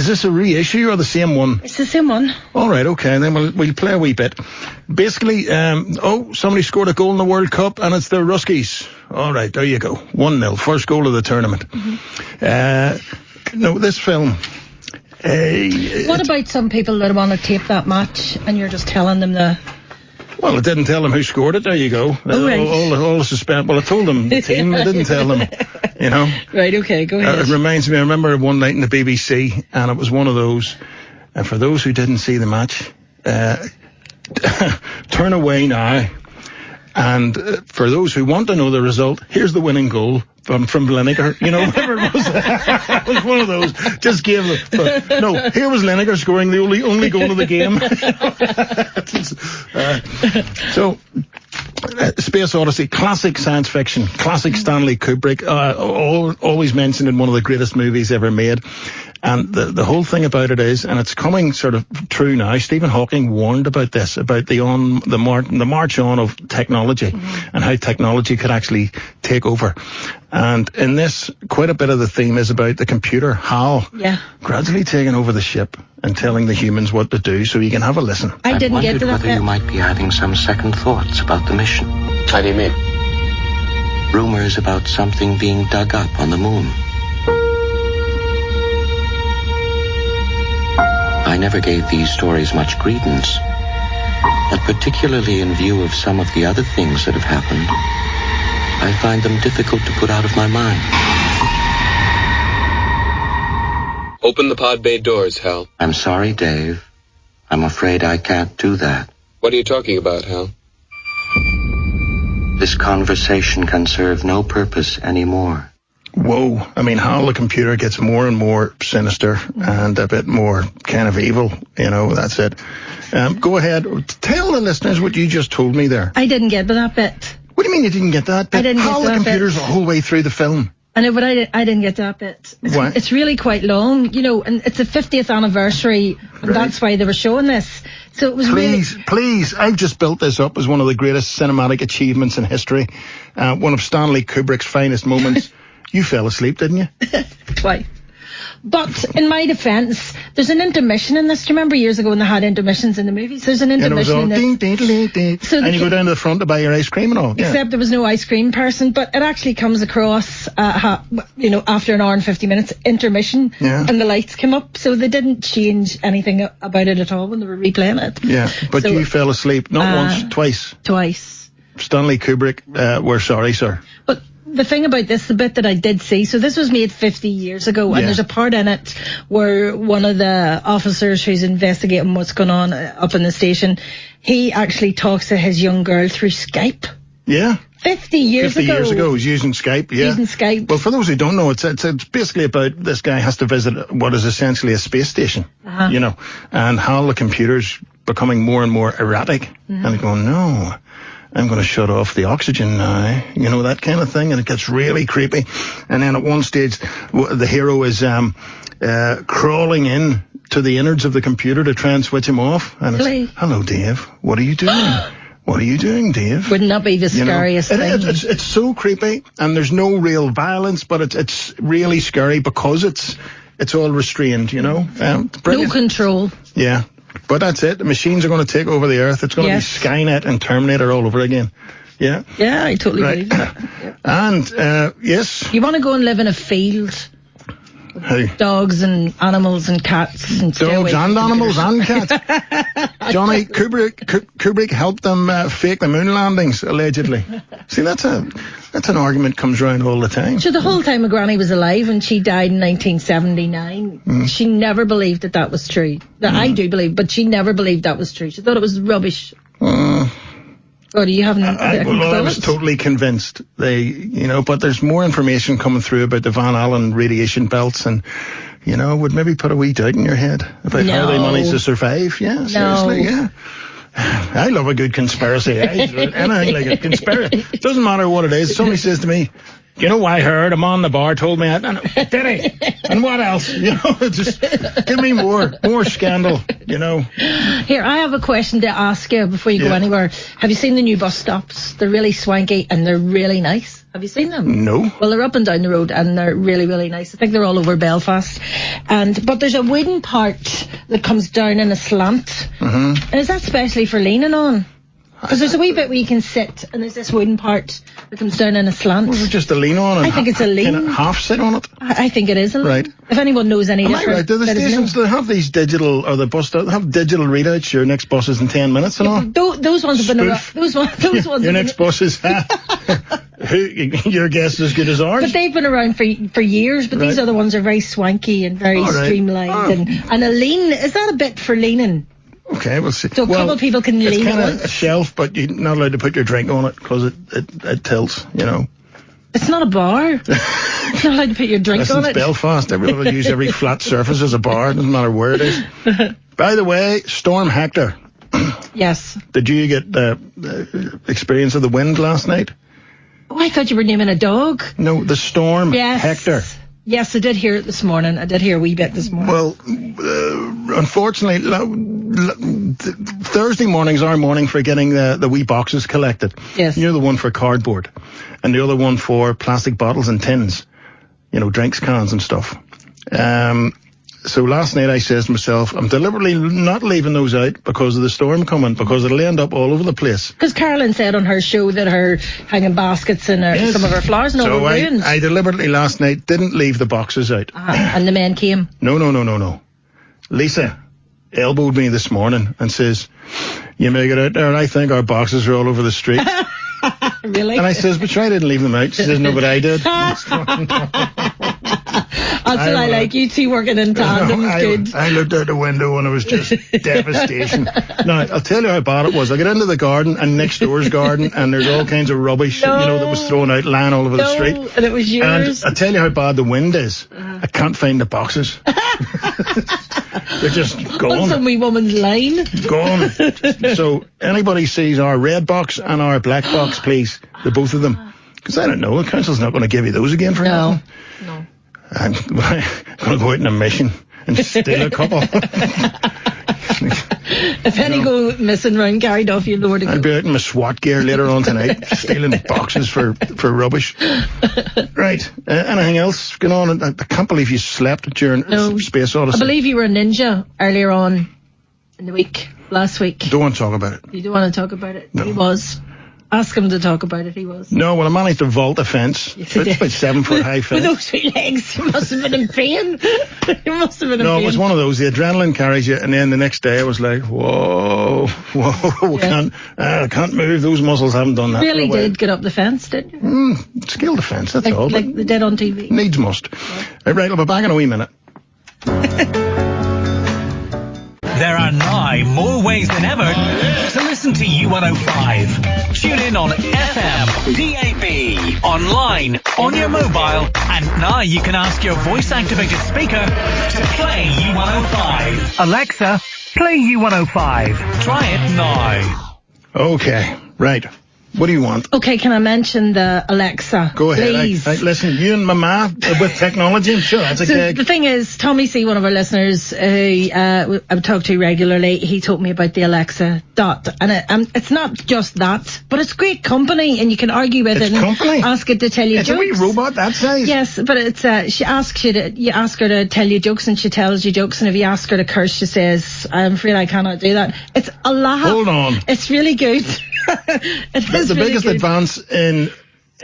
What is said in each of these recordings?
this a reissue or the same one? It's the same one. All right, okay, then we'll play a wee bit. Basically, somebody scored a goal in the World Cup, and it's the Ruskies. All right, there you go. 1-0, first goal of the tournament. No, this film... what about some people that want to tape that match, and you're just telling them the... Well, I didn't tell them who scored it. There you go. Right. All the suspense. Well, I told them the team. I didn't tell them, you know. Right, okay, go ahead. It reminds me, I remember one night in the BBC, and it was one of those, and for those who didn't see the match, turn away now. And for those who want to know the result, here's the winning goal from Lineker. You know, whatever it was. It was one of those. Just gave it. No, here was Lineker scoring the only goal of the game. Space Odyssey, classic science fiction, classic Stanley Kubrick, always mentioned in one of the greatest movies ever made. And the whole thing about it is, and it's coming sort of true now, Stephen Hawking warned about this, about the march on of technology, and how technology could actually take over. And in this, quite a bit of the theme is about the computer, HAL, gradually taking over the ship and telling the humans what to do, so you can have a listen. I didn't get to that whether you might be having some second thoughts about the mission. How do you mean? Rumors about something being dug up on the moon. I never gave these stories much credence, but particularly in view of some of the other things that have happened, I find them difficult to put out of my mind. Open the pod bay doors, Hal. I'm sorry, Dave. I'm afraid I can't do that. What are you talking about, Hal? This conversation can serve no purpose anymore. Whoa. I mean, HAL, the computer, gets more and more sinister and a bit more kind of evil. You know, that's it. Go ahead. Tell the listeners what you just told me there. I didn't get to that bit. What do you mean you didn't get that bit? I didn't HAL, get the that computer's bit. the whole way through the film. I know, but I didn't get to that bit. Why? It's really quite long, you know, and it's the 50th anniversary, and that's why they were showing this. So it was Please, I've just built this up as one of the greatest cinematic achievements in history. One of Stanley Kubrick's finest moments. You fell asleep, didn't you? Why? But in my defence, there's an intermission in this. Do you remember years ago when they had intermissions in the movies? There's an intermission in this. And you go down to the front to buy your ice cream and all. Except there was no ice cream person, but it actually comes across, after an hour and 50 minutes intermission, and the lights came up, so they didn't change anything about it at all when they were replaying it. Yeah, but so, you fell asleep, not once, twice. Twice. Stanley Kubrick, we're sorry, sir. But the thing about this, the bit that I did see, so this was made 50 years ago, and there's a part in it where one of the officers who's investigating what's going on up in the station, he actually talks to his young girl through Skype. Yeah. 50 years ago, he's using Skype, Using Skype. Well, for those who don't know, it's basically about this guy has to visit what is essentially a space station, you know, and HAL, the computer's becoming more and more erratic, and he's going, no, I'm going to shut off the oxygen now, you know, that kind of thing, and it gets really creepy. And then at one stage, the hero is crawling in to the innards of the computer to try and switch him off. And it's, hello, Dave, what are you doing? What are you doing, Dave? Wouldn't that be the scariest thing? It's so creepy, and there's no real violence, but it's really scary because it's all restrained, you know. No control. Yeah. But that's it. The machines are going to take over the Earth. It's going to be Skynet and Terminator all over again. Yeah. Yeah, I totally believe that. Yeah. And, yes. You want to go and live in a field? Dogs and animals and cats and dogs and animals and cats. Johnny Kubrick helped them fake the moon landings, allegedly. See, that's an argument comes around all the time. So the whole time my granny was alive and she died in 1979, she never believed that was true. I do believe, but she never believed that was true. She thought it was rubbish. Or do you have I was totally convinced but there's more information coming through about the Van Allen radiation belts, and would maybe put a wee doubt in your head about how they managed to survive. Yeah, seriously, yeah. I love a good conspiracy. Anything like a conspiracy. It doesn't matter what it is. Somebody says to me, You know, I heard him on the bar, told me that. And, did he? And what else? You know, just give me more scandal, you know. Here, I have a question to ask you before you go anywhere. Have you seen the new bus stops? They're really swanky and they're really nice. Have you seen them? No. Well, they're up and down the road and they're really, really nice. I think they're all over Belfast. But there's a wooden part that comes down in a slant. Mm-hmm. And is that specially for leaning on? Because there's a wee bit where you can sit, and there's this wooden part that comes down in a slant. Was it just a lean on? I think it's a lean. Can it half sit on it? I think it is a lean. Right. If anyone knows any different. Am I right? Do the stations they have these digital, or the bus stop, have digital readouts? Your next bus is in 10 minutes and all? Those ones have been around. Those ones. Your next bus is. Your guess is as good as ours. But they've been around for years. But these other ones are very swanky and very streamlined. And a lean, is that a bit for leaning? Okay, we'll see. So a couple of people can lean. It's kind of a shelf, but you're not allowed to put your drink on it because it tilts, you know. It's not a bar. You're not allowed to put your drink on it. It's Belfast. Everyone will use every flat surface as a bar. It doesn't matter where it is. By the way, Storm Hector. Yes. Did you get the experience of the wind last night? Oh, I thought you were naming a dog. No, the Storm Hector. Yes, I did hear it this morning. I did hear a wee bit this morning. Well, unfortunately, Thursday morning's our morning for getting the wee boxes collected. Yes. You're the one for cardboard, and the other one for plastic bottles and tins, you know, drinks cans and stuff. So last night I says to myself, I'm deliberately not leaving those out because of the storm coming, because it'll end up all over the place. Because Carolyn said on her show that her hanging baskets and some of her flowers and all were ruined. I deliberately last night didn't leave the boxes out. And the men came? No. Lisa elbowed me this morning and says, you may get out there and I think our boxes are all over the street. Really? And I says, but I didn't leave them out. She says, no, but I did. That's what I like. You two working in tandem is good. I looked out the window and it was just devastation. Now, I'll tell you how bad it was. I got into the garden and next door's garden and there's all kinds of rubbish, that was thrown out, lying all over the street. And it was yours. And I'll tell you how bad the wind is. I can't find the boxes. They're just gone. On some wee woman's line. Gone. So anybody sees our red box and our black box, please, the both of them. Because I don't know, the council's not going to give you those again for nothing. No. I'm going to go out on a mission and steal a couple. If any go missing round carried off, you'll know where to go. I'll be out in my SWAT gear later on tonight, stealing boxes for rubbish. Right. Anything else going on? I can't believe you slept during Space Odyssey. I believe you were a ninja earlier on in the week, last week. Don't want to talk about it. You don't want to talk about it? No. He was. Ask him to talk about it, he was. No, well, I managed to vault a fence. It's about 7 foot high fence. With those 3 legs, he must have been in pain. He must have been in pain. No, it was one of those. The adrenaline carries you, and then the next day I was like, whoa, I can't move. Those muscles haven't done that. Really did get up the fence, didn't you? Scale the fence, that's all. Like they did on TV. Needs must. Yeah. Right, I'll be back in a wee minute. There are now more ways than ever to listen to U105. Tune in on FM, DAB, online, on your mobile, and now you can ask your voice-activated speaker to play U105. Alexa, play U105. Try it now. Okay, right. What do you want? Okay, can I mention the Alexa? Go ahead. Please. Listen, you and Mama with technology, sure, that's a gig. The thing is, Tommy C, one of our listeners who I talk to regularly, he told me about the Alexa Dot. And it's not just that, but it's great company, and you can argue with it and ask it to tell you jokes. It's a wee robot that size. Yes, but it's you ask her to tell you jokes, and she tells you jokes, and if you ask her to curse, she says, I'm afraid I cannot do that. It's a laugh. Hold on. It's really good. That's the biggest advance in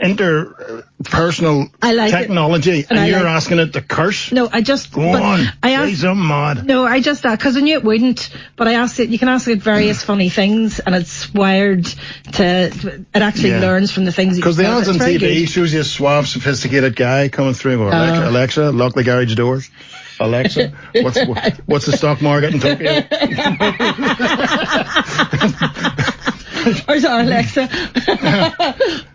interpersonal technology, and you're asking it to curse? No, I just... Go on, say something mad. No, I just... Because I knew it wouldn't, but I asked it... You can ask it various funny things, and it's wired to... It actually learns from the things... Because the ads on TV shows you a suave, sophisticated guy coming through and going, Alexa, lock the garage doors. Alexa, what's the stock market in Tokyo? Or sorry, Alexa.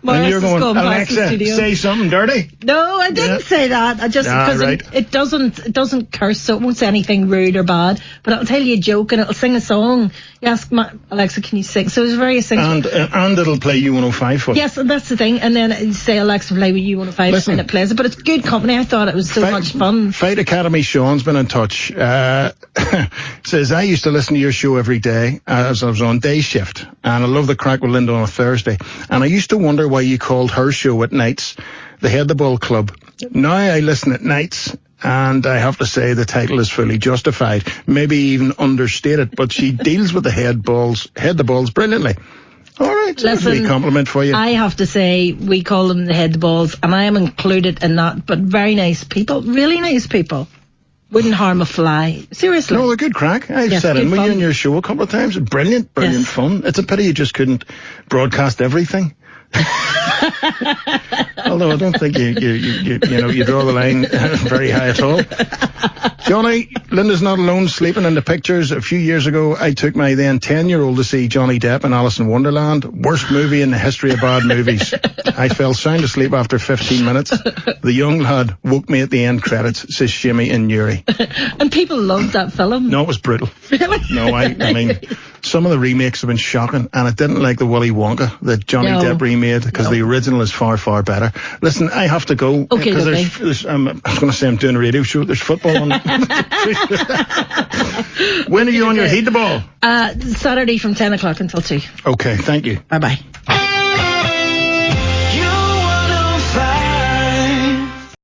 And you're going, Alexa, say something dirty? No, I didn't say that. I just, because it doesn't curse, so it won't say anything rude or bad, but it'll tell you a joke and it'll sing a song. You ask Alexa, can you sing? So it's very essential. And it'll play U105 for you. Yes, and that's the thing. And then you say, Alexa, play with U105, and it plays it. But it's good company. I thought it was so much fun. Fight Academy Sean's been in touch. Says, I used to listen to your show every day as I was on day shift, and I love the crack with Linda on a Thursday. And I used to wonder why you called her show at nights the Head the Ball Club. Now I listen at nights, and I have to say the title is fully justified, maybe even understated, but she deals with the head the balls brilliantly. All right, that's a compliment for you. I have to say, we call them the head the balls, and I am included in that, but very nice people, really nice people. Wouldn't harm a fly. Seriously. No, they're good crack. I've sat in with you on your show a couple of times. Brilliant fun. It's a pity you just couldn't broadcast everything. Although I don't think you draw the line very high at all. Johnny, Linda's not alone sleeping in the pictures. A few years ago, I took my then 10-year-old to see Johnny Depp in Alice in Wonderland. Worst movie in the history of bad movies. I fell sound asleep after 15 minutes. The young lad woke me at the end credits, says Shimmy and Yuri. And people loved that film. No, it was brutal. Really? No, I mean, some of the remakes have been shocking, and I didn't like the Willy Wonka that Johnny Depp remade, because the original is far, far better. Listen, I have to go. Okay, because I was going to say I'm doing a radio show. There's football on. When are you on your Heat the Ball? Saturday from 10 o'clock until 2. Okay, thank you. Bye-bye.